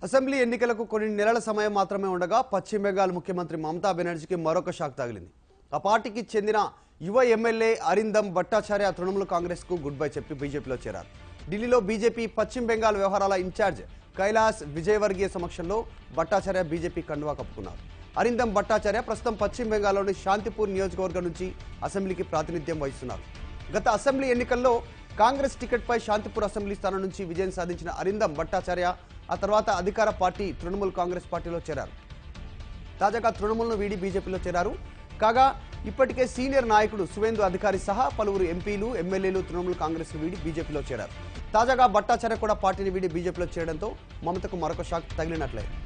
Assembly ఎన్నికలకు కొన్ని నెలల సమయం మాత్రమే ఉండగా పశ్చిమ బెంగాల్ ముఖ్యమంత్రి మమతా బెనర్జీకి మరొక షాక్ తగిలింది. ఆ పార్టీకి చెందిన యువ ఎమ్మెల్యే అరిందమ్ భట్టాచార్య తృణమూల్ కాంగ్రెస్ కు గుడ్ బై చెప్పి బీజేపీలో చేరారు. ఢిల్లీలో బీజేపీ పశ్చిమ బెంగాల్ వ్యవహారాల ఇన్ఛార్జ్ కైలాస్ విజయవర్గీయ సమక్షంలో భట్టాచార్య బీజేపీ కండువా కప్పుకున్నారు. అరిందమ్ భట్టాచార్య ప్రస్తుతం పశ్చిమ బెంగాల్లోని శాంతిపూర్ నియోజకవర్గం నుంచి అసెంబ్లీకి ప్రాతినిధ్యం వహిస్తున్నారు. గత అసెంబ్లీ ఎన్నికల్లో కాంగ్రెస్ టికెట్పై శాంతిపూర్ అసెంబ్లీ స్థానం నుంచి విజయం సాధించిన అరిందమ్ భట్టాచార్య ఆ తర్వాత అధికార పార్టీ తృణమూల్ కాంగ్రెస్ పార్టీలో చేరారు. తాజాగా తృణమూల్ను వీడి బీజేపీలో చేరారు. కాగా ఇప్పటికే సీనియర్ నాయకుడు సువేందు అధికారి సహా పలువురు ఎంపీలు ఎమ్మెల్యేలు తృణమూల్ కాంగ్రెస్ ను వీడి బీజేపీలో చేరారు. తాజాగా భట్టాచార్య కూడా పార్టీని వీడి బీజేపీలో చేరడంతో మమతకు మరొక షాక్ తగిలినట్లయింది.